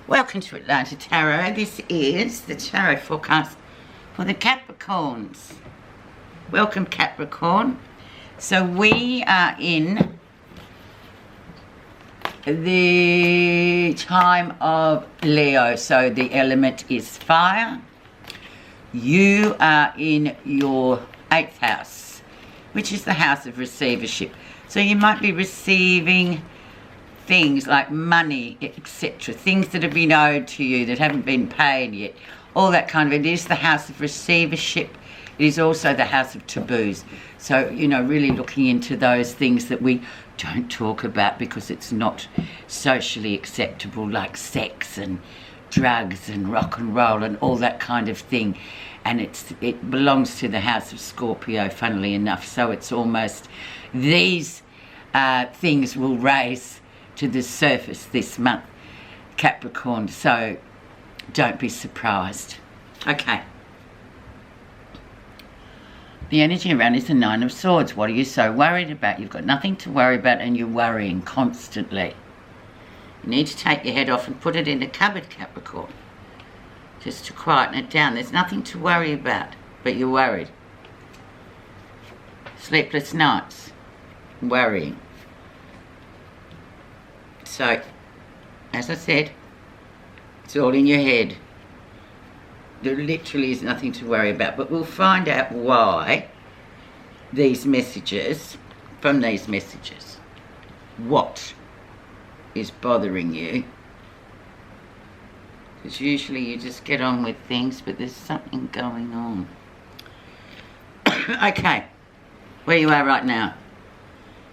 Welcome to Atlanta Tarot. This is the tarot forecast for the Capricorns. Welcome, Capricorn. So we are in the time of Leo. So the element is fire. You are in your 8th house, which is the house of receivership. So you might be receiving things like money, etc., things that have been owed to you that haven't been paid yet, all that kind of. It is the house of receivership. It is also the house of taboos. So, you know, really looking into those things that we don't talk about because it's not socially acceptable, like sex and drugs and rock and roll and all that kind of thing. And it belongs to the house of Scorpio, funnily enough. So it's almost these things will raise to the surface this month, Capricorn, so don't be surprised. Okay. The energy around is the 9 of Swords. What are you so worried about? You've got nothing to worry about and you're worrying constantly. You need to take your head off and put it in the cupboard, Capricorn, just to quieten it down. There's nothing to worry about, but you're worried. Sleepless nights, worrying. So, as I said, it's all in your head. There literally is nothing to worry about. But we'll find out why these messages, from these messages, what is bothering you. Because usually you just get on with things, but there's something going on. Okay, where you are right now.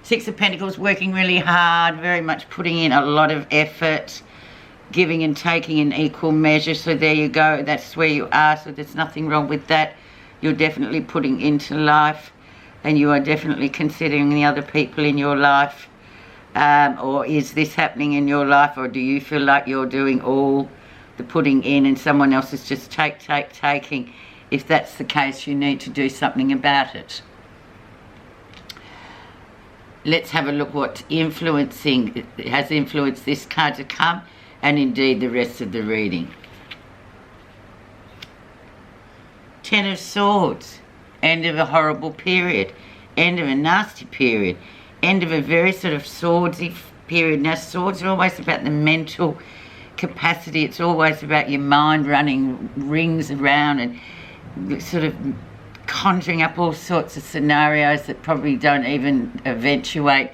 6 of Pentacles, working really hard, very much putting in a lot of effort, giving and taking in equal measure. So there you go, that's where you are. So there's nothing wrong with that. You're definitely putting into life, and you are definitely considering the other people in your life. Or is this happening in your life, or do you feel like you're doing all the putting in and someone else is just taking? If that's the case, you need to do something about it. Let's have a look what has influenced this card to come, and indeed the rest of the reading. 10 of Swords, end of a horrible period, end of a nasty period, end of a very sort of swordsy period. Now, swords are always about the mental capacity. It's always about your mind running rings around and sort of conjuring up all sorts of scenarios that probably don't even eventuate.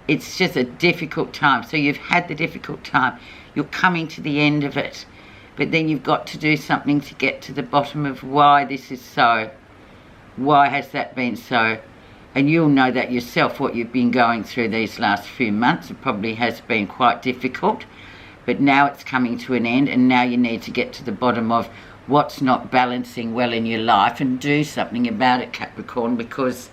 It's just a difficult time. So you've had the difficult time. You're coming to the end of it. But then you've got to do something to get to the bottom of why this is so. Why has that been so? And you'll know that yourself, what you've been going through these last few months. It probably has been quite difficult. But now it's coming to an end, and now you need to get to the bottom of what's not balancing well in your life and do something about it, Capricorn, because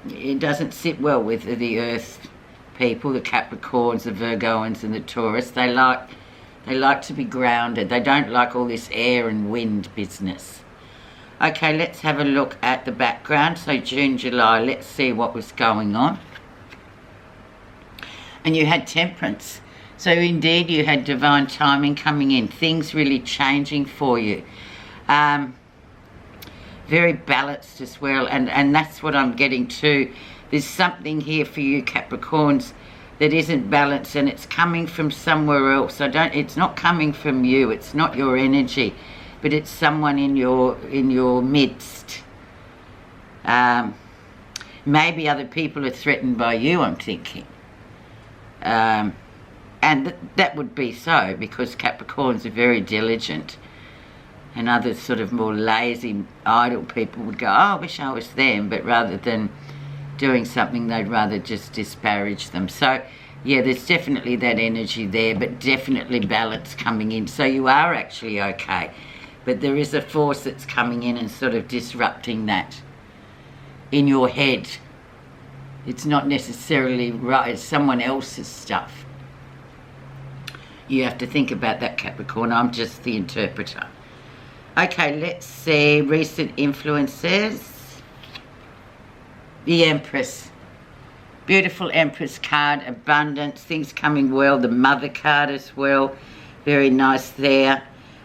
it doesn't sit well with the earth people, the Capricorns, the Virgoans and the Taurus. They like to be grounded. They don't like all this air and wind business. Okay, let's have a look at the background. So June, July, let's see what was going on. And you had Temperance. So indeed you had divine timing coming in, things really changing for you. Very balanced as well, and that's what I'm getting to. There's something here for you Capricorns that isn't balanced, and it's coming from somewhere else. It's not coming from you, it's not your energy, but it's someone in your midst. Maybe other people are threatened by you, I'm thinking. And that would be so, because Capricorns are very diligent, and others sort of more lazy, idle people would go, oh, I wish I was them, but rather than doing something, they'd rather just disparage them. So, yeah, there's definitely that energy there, but definitely balance coming in. So you are actually okay, but there is a force that's coming in and sort of disrupting that in your head. It's not necessarily right, it's someone else's stuff. You have to think about that, Capricorn. I'm just the interpreter. Okay, let's see. Recent influences. The Empress. Beautiful Empress card. Abundance. Things coming well. The Mother card as well. Very nice there.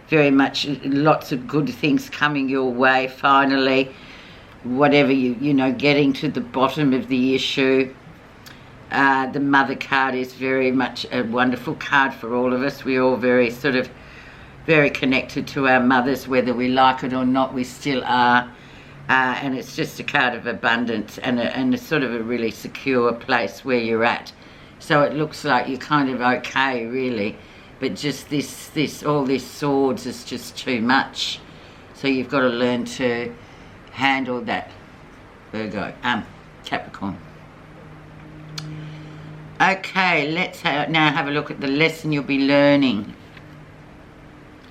Very much, lots of good things coming your way finally. Whatever you know, getting to the bottom of the issue. The Mother card is very much a wonderful card for all of us. We're all very connected to our mothers, whether we like it or not, we still are. And it's just a card of abundance and a sort of a really secure place where you're at. So it looks like you're kind of okay, really. But just all this swords is just too much. So you've got to learn to handle that, Virgo, Capricorn. Okay, let's now have a look at the lesson you'll be learning.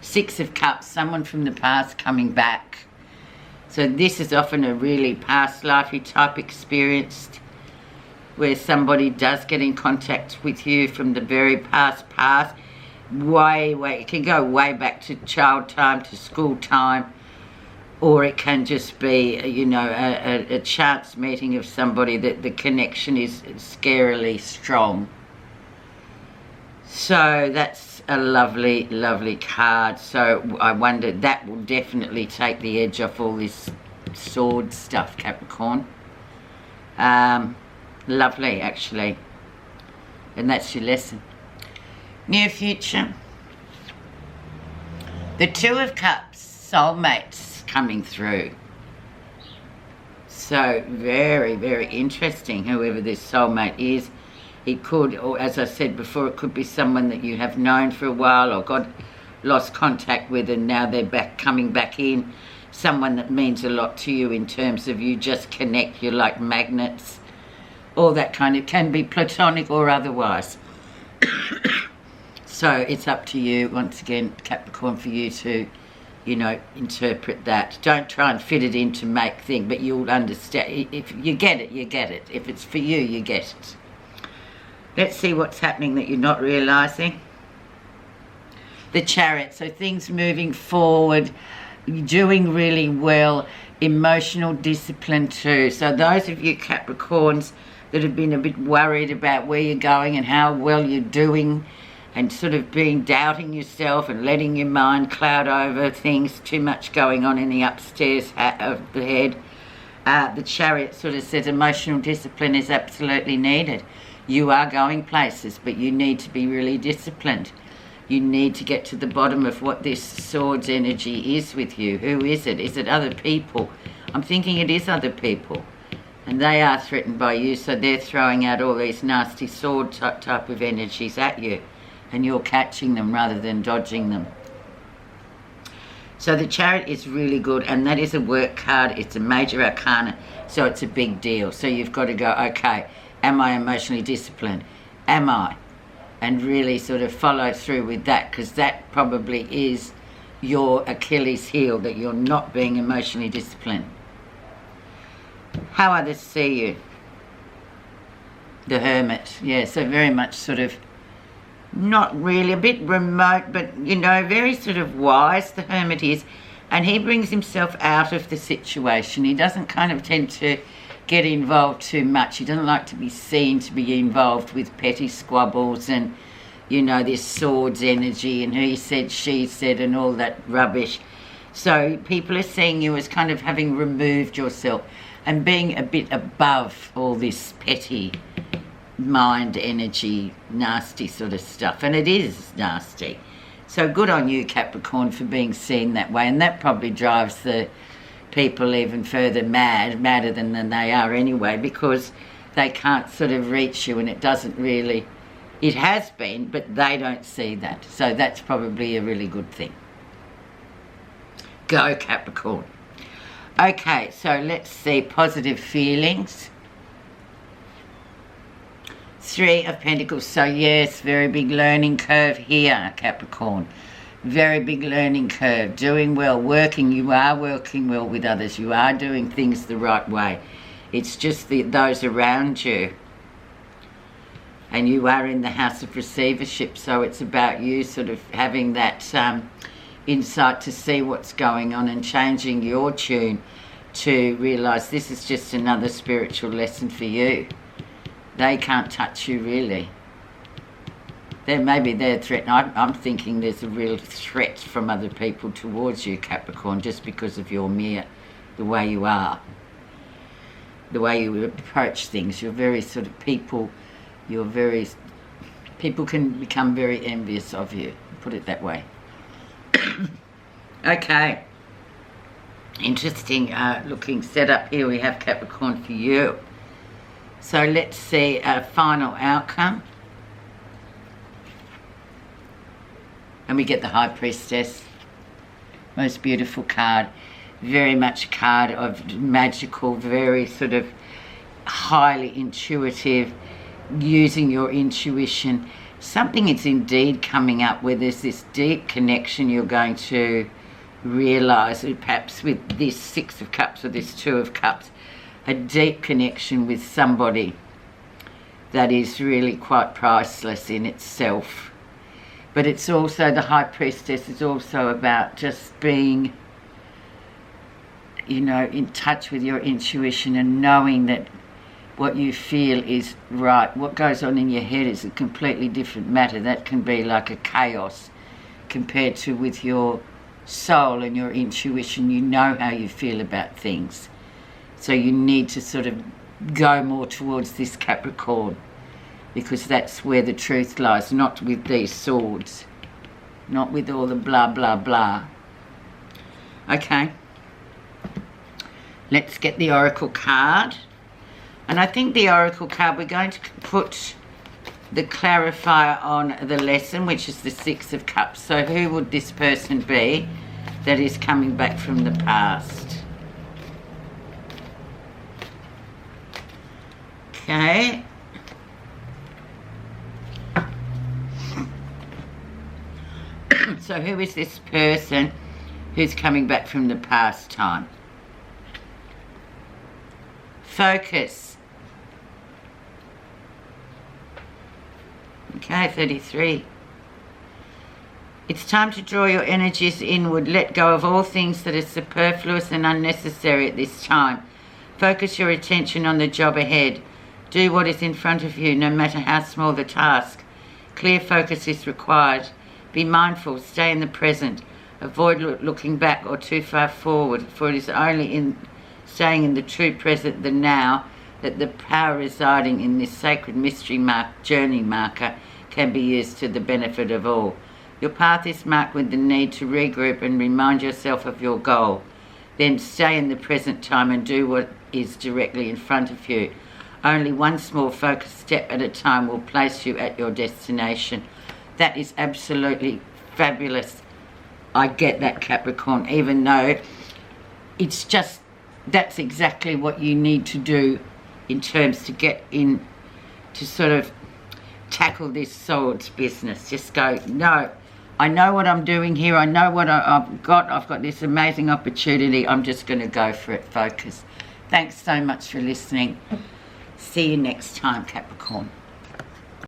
Six of Cups, someone from the past coming back. So this is often a really past lifey type experience where somebody does get in contact with you from the very past. Way, it can go way back to child time, to school time, or it can just be, you know, a chance meeting of somebody that the connection is scarily strong. So that's a lovely, lovely card. So I wonder, that will definitely take the edge off all this sword stuff, Capricorn. Lovely, actually. And that's your lesson. Near future. The Two of Cups, soulmates coming through. So very, very interesting, whoever this soulmate is. It could, or as I said before, it could be someone that you have known for a while or lost contact with and now they're coming back in. Someone that means a lot to you in terms of you just connect, you're like magnets. All that kind of, can be platonic or otherwise. So it's up to you, once again, Capricorn, for you to, you know, interpret that. Don't try and fit it in to make things, but you'll understand. If you get it, you get it. If it's for you, you get it. Let's see what's happening that you're not realising. The Chariot, so things moving forward, doing really well, emotional discipline too. So those of you Capricorns that have been a bit worried about where you're going and how well you're doing and sort of doubting yourself and letting your mind cloud over things, too much going on in the upstairs of the head. The Chariot sort of says emotional discipline is absolutely needed. You are going places, but you need to be really disciplined. You need to get to the bottom of what this Swords energy is with you. Who is it? Is it other people? I'm thinking it is other people. And they are threatened by you, so they're throwing out all these nasty sword type of energies at you. And you're catching them rather than dodging them. So the Chariot is really good, and that is a work card. It's a major arcana, so it's a big deal. So you've got to go, okay, am I emotionally disciplined? Am I? And really sort of follow through with that, because that probably is your Achilles heel, that you're not being emotionally disciplined. How others see you. The Hermit, yeah, so very much sort of, not really, a bit remote, but, you know, very sort of wise, the Hermit is. And he brings himself out of the situation. He doesn't kind of tend to get involved too much. He doesn't like to be seen to be involved with petty squabbles and, you know, this Swords energy and he said, she said and all that rubbish. So people are seeing you as kind of having removed yourself and being a bit above all this petty mind energy, nasty sort of stuff. And it is nasty. So good on you, Capricorn, for being seen that way. And that probably drives the people even further madder than they are anyway, because they can't sort of reach you, and it doesn't really, it has been, but they don't see that. So that's probably a really good thing. Go, Capricorn. Okay, so let's see positive feelings. Three of Pentacles. So yes, very big learning curve here, Capricorn. Very big learning curve. Doing well, working. You are working well with others. You are doing things the right way. It's just those around you. And you are in the house of receivership. So it's about you sort of having that insight to see what's going on and changing your tune to realise this is just another spiritual lesson for you. They can't touch you, really. maybe they're threatened. I'm thinking there's a real threat from other people towards you, Capricorn, just because of the way you are, the way you approach things. You're very sort of people can become very envious of you, put it that way. Okay, interesting looking setup here we have, Capricorn, for you. So let's see a final outcome. And we get the High Priestess. Most beautiful card. Very much a card of magical, very sort of highly intuitive, using your intuition. Something is indeed coming up where there's this deep connection you're going to realise, perhaps with this Six of Cups or this Two of Cups, a deep connection with somebody that is really quite priceless in itself. But it's also, the High Priestess is also about just being, you know, in touch with your intuition and knowing that what you feel is right. What goes on in your head is a completely different matter. That can be like a chaos compared to with your soul and your intuition. You know how you feel about things. So you need to sort of go more towards this, Capricorn, because that's where the truth lies, not with these swords, not with all the blah, blah, blah. Okay. Let's get the Oracle card. And I think the Oracle card, we're going to put the clarifier on the lesson, which is the Six of Cups. So who would this person be that is coming back from the past? Okay. So who is this person who's coming back from the past time? Focus. Okay, 33. It's time to draw your energies inward. Let go of all things that are superfluous and unnecessary at this time. Focus your attention on the job ahead. Do what is in front of you, no matter how small the task. Clear focus is required. Be mindful, stay in the present. Avoid looking back or too far forward, for it is only in staying in the true present, the now, that the power residing in this sacred mystery journey marker can be used to the benefit of all. Your path is marked with the need to regroup and remind yourself of your goal. Then stay in the present time and do what is directly in front of you. Only one small focused step at a time will place you at your destination. That is absolutely fabulous. I get that, Capricorn, even though it's just, that's exactly what you need to do in terms to get in, to sort of tackle this swords business. Just go, no, I know what I'm doing here. I know what I've got. I've got this amazing opportunity. I'm just going to go for it. Focus. Thanks so much for listening. See you next time, Capricorn.